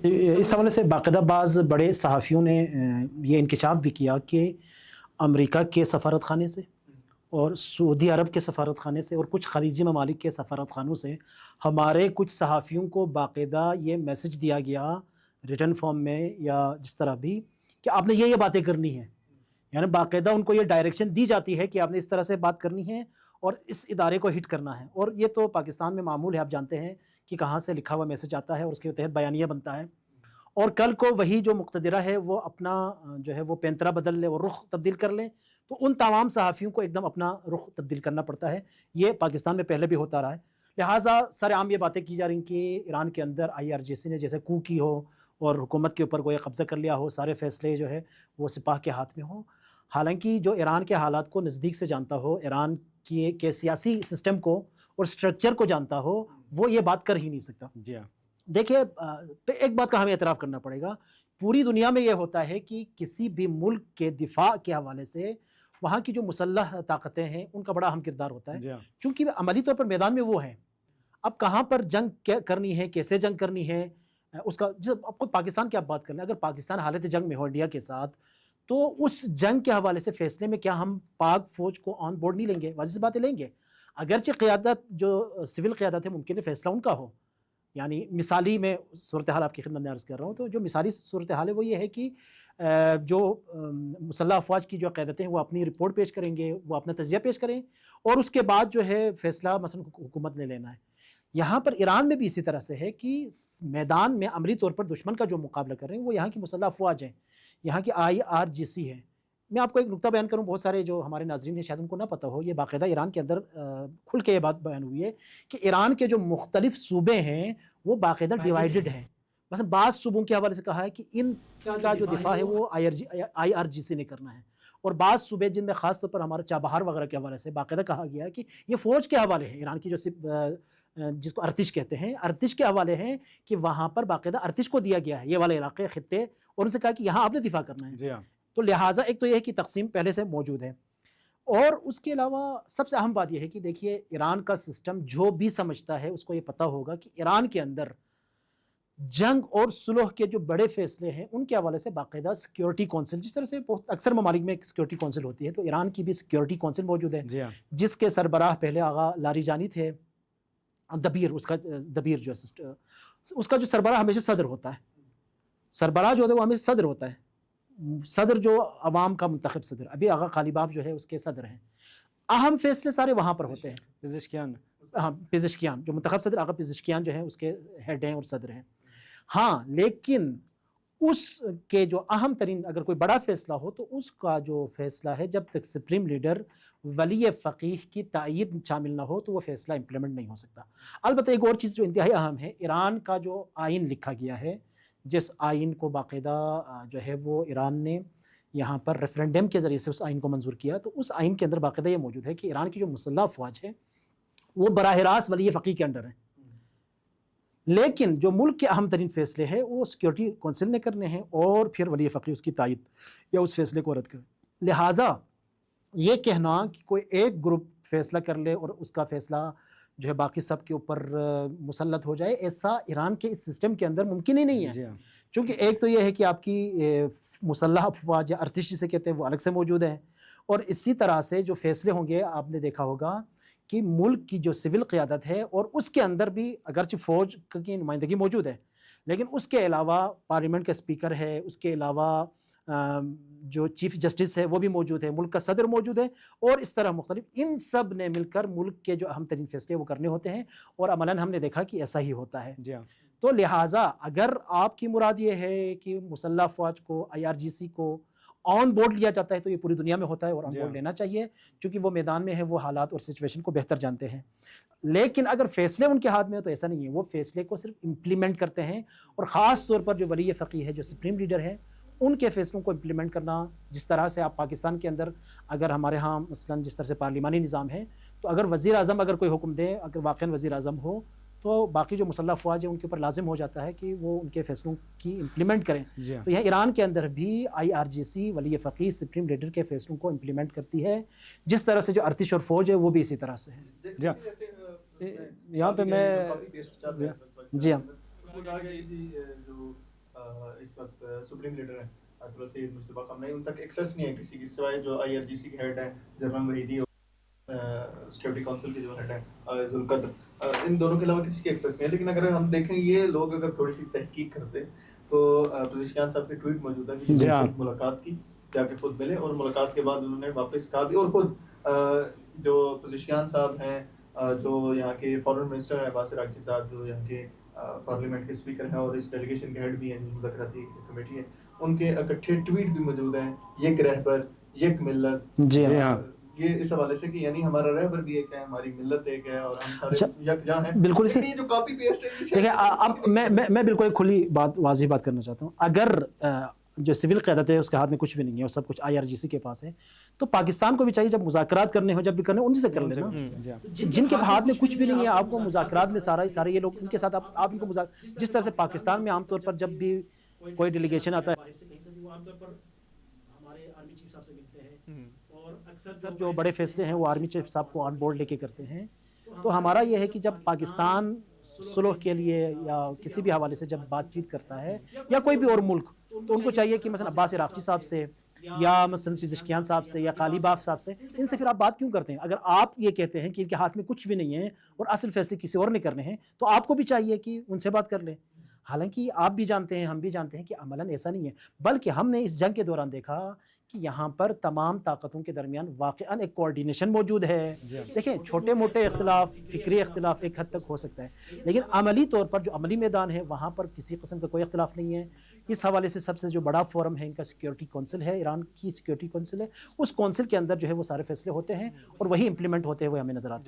اس حوالے سے باقاعدہ بعض بڑے صحافیوں نے یہ انکشاف بھی کیا کہ امریکہ کے سفارت خانے سے اور سعودی عرب کے سفارت خانے سے اور کچھ خلیجی ممالک کے سفارت خانوں سے ہمارے کچھ صحافیوں کو باقاعدہ یہ میسج دیا گیا ریٹن فارم میں یا جس طرح بھی کہ آپ نے یہ باتیں کرنی ہیں، یعنی باقاعدہ ان کو یہ ڈائریکشن دی جاتی ہے کہ آپ نے اس طرح سے بات کرنی ہے اور اس ادارے کو ہٹ کرنا ہے۔ اور یہ تو پاکستان میں معمول ہے، آپ جانتے ہیں کہ کہاں سے لکھا ہوا میسج آتا ہے اور اس کے تحت بیانیہ بنتا ہے، اور کل کو وہی جو مقتدرہ ہے وہ اپنا جو ہے وہ پینترا بدل لے اور رخ تبدیل کر لیں، تو ان تمام صحافیوں کو ایک دم اپنا رخ تبدیل کرنا پڑتا ہے۔ یہ پاکستان میں پہلے بھی ہوتا رہا ہے، لہٰذا سر عام یہ باتیں کی جا رہی ہیں کہ ایران کے اندر IRGC نے جیسے کو کی ہو اور حکومت کے اوپر کوئی قبضہ کر لیا ہو، سارے فیصلے جو ہے وہ سپاہ کے ہاتھ میں ہوں۔ حالانکہ جو ایران کے حالات کو نزدیک سے جانتا ہو، ایران کے سیاسی سسٹم کو اور سٹرکچر کو جانتا ہو، وہ یہ بات کر ہی نہیں سکتا۔ جی ہاں، دیکھیے ایک بات کا ہمیں اعتراف کرنا پڑے گا، پوری دنیا میں یہ ہوتا ہے کہ کسی بھی ملک کے دفاع کے حوالے سے وہاں کی جو مسلح طاقتیں ہیں ان کا بڑا اہم کردار ہوتا ہے، جی ہاں، چونکہ عملی طور پر میدان میں وہ ہیں۔ اب کہاں پر جنگ کرنی ہے، کیسے جنگ کرنی ہے، اس کا جب اب خود پاکستان کی آپ بات کر لیں، اگر پاکستان حالت جنگ میں ہو انڈیا کے ساتھ، تو اس جنگ کے حوالے سے فیصلے میں کیا ہم پاک فوج کو آن بورڈ نہیں لیں گے؟ واضح سی باتیں لیں گے، اگرچہ قیادت جو سول قیادت ہے ممکن ہے فیصلہ ان کا ہو، یعنی مثالی میں صورتحال آپ کی خدمت میں عرض کر رہا ہوں، تو جو مثالی صورتحال ہے وہ یہ ہے کہ جو مسلح افواج کی جو قیادتیں ہیں وہ اپنی رپورٹ پیش کریں گے، وہ اپنا تجزیہ پیش کریں اور اس کے بعد جو ہے فیصلہ مثلا حکومت نے لینا ہے۔ یہاں پر ایران میں بھی اسی طرح سے ہے کہ میدان میں عملی طور پر دشمن کا جو مقابلہ کر رہے ہیں وہ یہاں کی مسلح افواج ہیں، یہاں کی IRGC ہے۔ میں آپ کو ایک نکتہ بیان کروں، بہت سارے جو ہمارے ناظرین ہیں شاید ان کو نہ پتہ ہو، یہ باقاعدہ ایران کے اندر کھل کے یہ بات بیان ہوئی ہے کہ ایران کے جو مختلف صوبے ہیں وہ باقاعدہ ڈیوائیڈڈ ہیں۔ مثلا بعض صوبوں کے حوالے سے کہا ہے کہ ان کا جو دفاع ہے وہ IRGC نے کرنا ہے، اور بعض صوبے جن میں خاص طور پر ہمارا چابہار وغیرہ کے حوالے سے باقاعدہ کہا گیا ہے کہ یہ فوج کے حوالے ہے، ایران کی جو جس کو ارتش کہتے ہیں، ارتش کے حوالے ہیں کہ وہاں پر باقاعدہ ارتش کو دیا گیا ہے یہ والے علاقے خطے، اور ان سے کہا کہ یہاں آپ نے دفاع کرنا ہے۔ جی ہاں، تو لہٰذا ایک تو یہ ہے کہ تقسیم پہلے سے موجود ہے، اور اس کے علاوہ سب سے اہم بات یہ ہے کہ دیکھیے ایران کا سسٹم جو بھی سمجھتا ہے اس کو یہ پتہ ہوگا کہ ایران کے اندر جنگ اور صلح کے جو بڑے فیصلے ہیں ان کے حوالے سے باقاعدہ سیکیورٹی کونسل، جس طرح سے بہت اکثر ممالک میں ایک سیکیورٹی کونسل ہوتی ہے، تو ایران کی بھی سیکیورٹی کونسل موجود ہے، جی ہاں، جس کے سربراہ پہلے آغا لاریجانی تھے، دبیر جو اس کا جو سربراہ ہمیشہ صدر ہوتا ہے، سربراہ جو ہوتا ہے وہ ہمیشہ صدر ہوتا ہے، صدر جو عوام کا منتخب صدر، ابھی آغا قالیباف جو ہے اس کے صدر ہیں، اہم فیصلے سارے وہاں پر ہوتے ہیں۔ پزشکیان، ہاں، پزشکیان جو منتخب صدر آغا پزشکیان جو ہیں اس کے ہیڈ ہیں اور صدر ہیں۔ ہاں، لیکن اس کے جو اہم ترین اگر کوئی بڑا فیصلہ ہو تو اس کا جو فیصلہ ہے جب تک سپریم لیڈر ولی فقیہ کی تائید شامل نہ ہو تو وہ فیصلہ امپلیمنٹ نہیں ہو سکتا۔ البتہ ایک اور چیز جو انتہائی اہم ہے، ایران کا جو آئین لکھا گیا ہے، جس آئین کو باقاعدہ جو ہے وہ ایران نے یہاں پر ریفرنڈم کے ذریعے سے اس آئین کو منظور کیا، تو اس آئین کے اندر باقاعدہ یہ موجود ہے کہ ایران کی جو مسلح افواج ہے وہ براہ راست ولی فقیہ کے انڈر ہیں، لیکن جو ملک کے اہم ترین فیصلے ہیں وہ سیکیورٹی کونسل نے کرنے ہیں اور پھر ولی فقیہ اس کی تائید یا اس فیصلے کو رد کرے۔ لہٰذا یہ کہنا کہ کوئی ایک گروپ فیصلہ کر لے اور اس کا فیصلہ جو ہے باقی سب کے اوپر مسلط ہو جائے، ایسا ایران کے اس سسٹم کے اندر ممکن ہی نہیں ہے، چونکہ ایک تو یہ ہے کہ آپ کی مسلح افواج یا ارتش جسے کہتے ہیں وہ الگ سے موجود ہیں، اور اسی طرح سے جو فیصلے ہوں گے آپ نے دیکھا ہوگا کہ ملک کی جو سول قیادت ہے اور اس کے اندر بھی اگرچہ فوج کی نمائندگی موجود ہے، لیکن اس کے علاوہ پارلیمنٹ کا اسپیکر ہے، اس کے علاوہ جو چیف جسٹس ہے وہ بھی موجود ہے، ملک کا صدر موجود ہے، اور اس طرح مختلف ان سب نے مل کر ملک کے جو اہم ترین فیصلے وہ کرنے ہوتے ہیں، اور عملاً ہم نے دیکھا کہ ایسا ہی ہوتا ہے۔ جی ہاں، تو لہٰذا اگر آپ کی مراد یہ ہے کہ مسلح افواج کو IRGC کو آن بورڈ لیا جاتا ہے تو یہ پوری دنیا میں ہوتا ہے اور آن بورڈ لینا چاہیے، چونکہ وہ میدان میں ہے، وہ حالات اور سچویشن کو بہتر جانتے ہیں۔ لیکن اگر فیصلے ان کے ہاتھ میں ہو تو ایسا نہیں ہے، وہ فیصلے کو صرف امپلیمنٹ کرتے ہیں، اور خاص طور پر جو ولی فقیہ ہے، جو سپریم لیڈر ہیں، ان کے فیصلوں کو امپلیمنٹ کرنا، جس طرح سے آپ پاکستان کے اندر اگر ہمارے ہاں مثلاً جس طرح سے پارلیمانی نظام ہے، تو اگر وزیر اعظم اگر کوئی حکم دے، اگر واقعاً وزیر اعظم ہو، تو باقی جو مسلح افواج ہیں ان کے اوپر لازم ہو جاتا ہے کہ وہ ان کے فیصلوں کی امپلیمنٹ کریں۔ تو یہاں ایران کے اندر بھی IRGC ولی فقیہ سپریم لیڈر کے فیصلوں کو امپلیمنٹ کرتی ہے، جس طرح سے جو ارتش اور فوج ہے وہ بھی اسی طرح سے ہے۔ یہاں پہ میں جی ہاں، اس میں کہا گیا کہ جو اس وقت سپریم لیڈر ہیں آیت اللہ سید مجتبیٰ خامنہ، ان تک ایکسیس نہیں ہے کسی کی سوائے جو IRGC کے ہیڈ ہیں جنرل وحیدی اور سیکورٹی کونسل کے جو ہیڈ ہیں ذوالقدر، ان دونوں کے علاوہ کسی کی ایکسیس نہیں ہے. لیکن اگر ہم دیکھیں یہ لوگ اگر تھوڑی سی تحقیق کرتے تو پزشکیان صاحب کی ٹویٹ موجود ہے کہ جی ہاں، ملاقات کی، جا کے خود ملے اور ملاقات کے بعد انہوں نے واپس کہا بھی، اور خود جو پزشکیان صاحب ہیں جو یہاں کے فارن منسٹر ہیں باسر اکچی صاحب، جو یہاں کے پارلیمنٹ کے اسپیکر ہیں اور اس ڈیلیگیشن کے ہیڈ بھی ہیں، مذاکراتی کمیٹی ہے، ان کے اکٹھے ٹویٹ بھی موجود ہیں، یک رہبر یک ملت. جی ہاں، یہ اس حوالے سے کہ یعنی ہمارا رہبر بھی ایک ہے، ہماری ملت ایک ہے اور ہم سارے یکجاں ہیں. بالکل. لیکن یہ جو کاپی پیسٹ ہے دیکھیں اب میں بالکل ایک کھلی بات واضح بات کرنا چاہتا ہوں. اگر جو سول قیادت ہے اس کے ہاتھ میں کچھ بھی نہیں ہے اور سب کچھ IRGC کے پاس ہے، تو پاکستان کو بھی چاہیے جب مذاکرات کرنے ہو، جب بھی کرنے انہی سے کر لینا. جن کے ہاتھ میں کچھ بھی نہیں ہے آپ کو مذاکرات میں سارے یہ لوگ ان کے ساتھ آپ ان کو جس طرح سے پاکستان میں عام طور پر جب بھی کوئی ڈیلیگیشن آتا ہے وہ عام طور پر ہمارے آرمی چیف صاحب سے ملتے ہیں اور اکثر جو بڑے فیصلے ہیں وہ آرمی چیف صاحب کو آن بورڈ لے کے کرتے ہیں. تو ہمارا یہ ہے کہ جب پاکستان صلح کے لیے یا کسی بھی حوالے سے جب بات چیت کرتا ہے یا کوئی بھی اور ملک، تو ان کو چاہیے کہ مثلا عباس عراقچی صاحب سے یا مثلا پزشکیان صاحب سے یا قالی باف صاحب سے، ان سے پھر آپ بات کیوں کرتے ہیں؟ اگر آپ یہ کہتے ہیں کہ ان کے ہاتھ میں کچھ بھی نہیں ہے اور اصل فیصلے کسی اور نے کرنے ہیں، تو آپ کو بھی چاہیے کہ ان سے بات کر لیں. حالانکہ آپ بھی جانتے ہیں، ہم بھی جانتے ہیں کہ عملاً ایسا نہیں ہے، بلکہ ہم نے اس جنگ کے دوران دیکھا کہ یہاں پر تمام طاقتوں کے درمیان واقعاً ایک کوارڈینیشن موجود ہے. دیکھیں چھوٹے موٹے اختلاف، فکری اختلاف ایک حد تک ہو سکتا ہے، لیکن عملی طور پر جو عملی میدان ہے وہاں پر کسی قسم کا کوئی اختلاف نہیں ہے. اس حوالے سے سب سے جو بڑا فورم ہے ان کا سیکورٹی کونسل ہے، ایران کی سیکورٹی کونسل ہے. اس کونسل کے اندر جو ہے وہ سارے فیصلے ہوتے ہیں اور وہی امپلیمنٹ ہوتے ہوئے ہمیں نظر آتے ہیں.